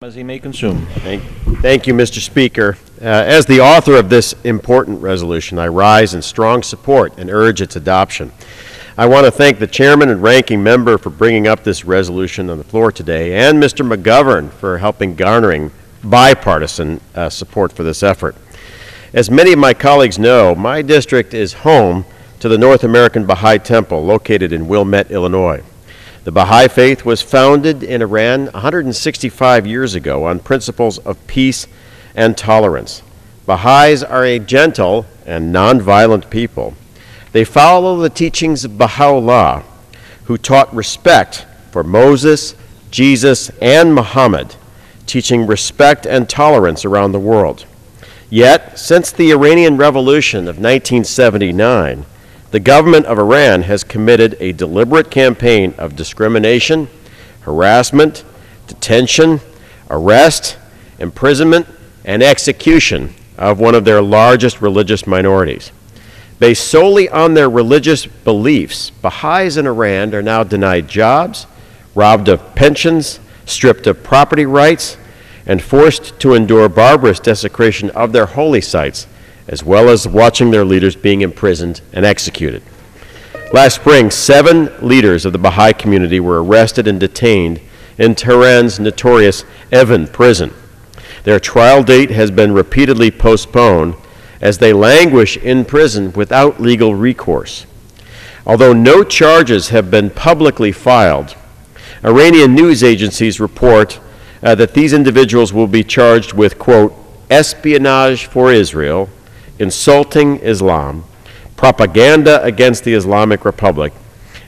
as he may consume. Thank you, Mr. Speaker. As the author of this important resolution, I rise in strong support and urge its adoption. I want to thank the chairman and ranking member for bringing up this resolution on the floor today, and Mr. McGovern for helping garnering bipartisan support for this effort. As many of my colleagues know, my district is home to the North American Baha'i Temple located in Wilmette, Illinois. The Baha'i faith was founded in Iran 165 years ago on principles of peace and tolerance. Baha'is are a gentle and nonviolent people. They follow the teachings of Baha'u'llah, who taught respect for Moses, Jesus, and Muhammad, teaching respect and tolerance around the world. Yet, since the Iranian Revolution of 1979, the government of Iran has committed a deliberate campaign of discrimination, harassment, detention, arrest, imprisonment, and execution of one of their largest religious minorities. Based solely on their religious beliefs, Baha'is in Iran are now denied jobs, robbed of pensions, stripped of property rights, and forced to endure barbarous desecration of their holy sites, as well as watching their leaders being imprisoned and executed. Last spring, 7 leaders of the Baha'i community were arrested and detained in Tehran's notorious Evin prison. Their trial date has been repeatedly postponed as they languish in prison without legal recourse. Although no charges have been publicly filed, Iranian news agencies report that these individuals will be charged with, quote, espionage for Israel, insulting Islam, propaganda against the Islamic Republic,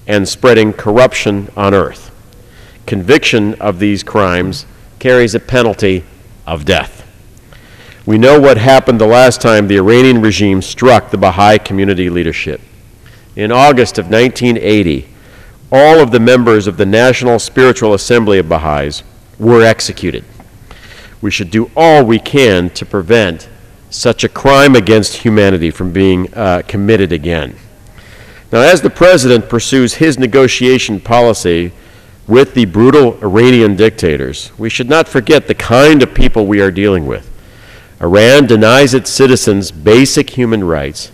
and spreading corruption on earth. Conviction of these crimes carries a penalty of death. We know what happened the last time the Iranian regime struck the Baha'i community leadership. In August of 1980, all of the members of the National Spiritual Assembly of Baha'is were executed. We should do all we can to prevent such a crime against humanity from being committed again. Now, as the President pursues his negotiation policy with the brutal Iranian dictators, we should not forget the kind of people we are dealing with. Iran denies its citizens basic human rights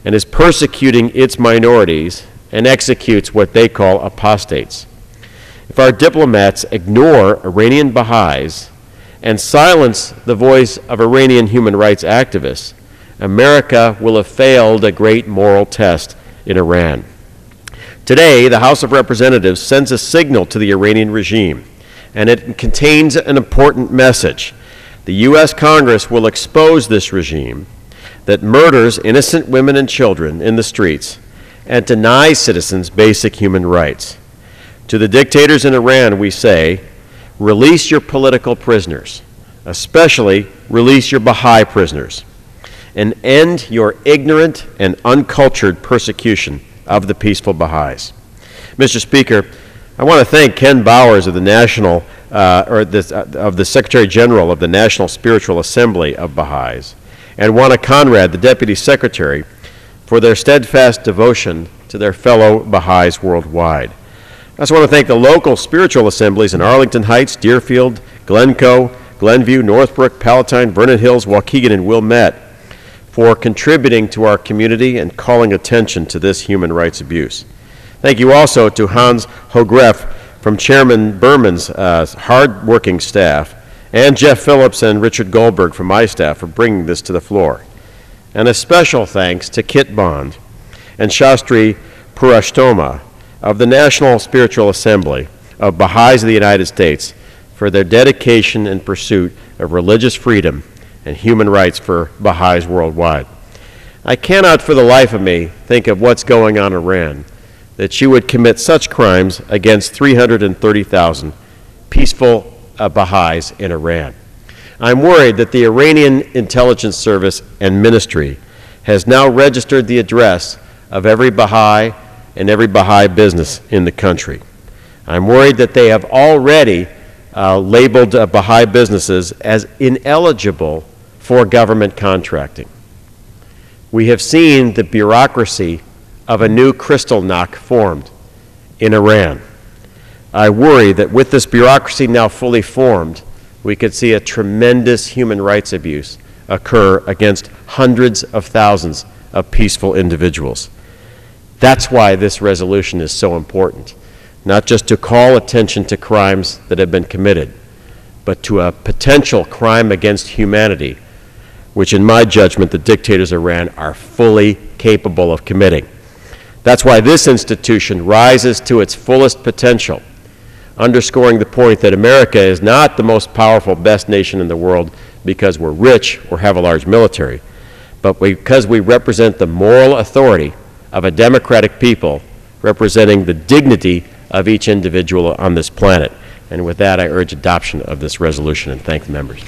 and is persecuting its minorities and executes what they call apostates. If our diplomats ignore Iranian Baha'is and silence the voice of Iranian human rights activists, America will have failed a great moral test in Iran. Today, the House of Representatives sends a signal to the Iranian regime, and it contains an important message. The U.S. Congress will expose this regime that murders innocent women and children in the streets and denies citizens basic human rights. To the dictators in Iran, we say, release your political prisoners, especially release your Baha'i prisoners, and end your ignorant and uncultured persecution of the peaceful Baha'is. Mr. Speaker, I want to thank Ken Bowers of the the Secretary General of the National Spiritual Assembly of Baha'is, and Juana Conrad, the Deputy Secretary, for their steadfast devotion to their fellow Baha'is worldwide. I also want to thank the local spiritual assemblies in Arlington Heights, Deerfield, Glencoe, Glenview, Northbrook, Palatine, Vernon Hills, Waukegan, and Wilmette for contributing to our community and calling attention to this human rights abuse. Thank you also to Hans Hogreff from Chairman Berman's hard-working staff, and Jeff Phillips and Richard Goldberg from my staff for bringing this to the floor. And a special thanks to Kit Bond and Shastri Purashtoma of the National Spiritual Assembly of Baha'is of the United States for their dedication and pursuit of religious freedom and human rights for Baha'is worldwide. I cannot for the life of me think of what's going on in Iran that you would commit such crimes against 330,000 peaceful Baha'is in Iran. I'm worried that the Iranian intelligence service and ministry has now registered the address of every Baha'i and every Baha'i business in the country. I'm worried that they have already labeled Baha'i businesses as ineligible for government contracting. We have seen the bureaucracy of a new Kristallnacht formed in Iran. I worry that with this bureaucracy now fully formed, we could see a tremendous human rights abuse occur against hundreds of thousands of peaceful individuals. That's why this resolution is so important, not just to call attention to crimes that have been committed, but to a potential crime against humanity, which in my judgment the dictators of Iran are fully capable of committing. That's why this institution rises to its fullest potential, underscoring the point that America is not the most powerful, best nation in the world because we're rich or have a large military, but because we represent the moral authority of a democratic people representing the dignity of each individual on this planet. And with that, I urge adoption of this resolution and thank the members.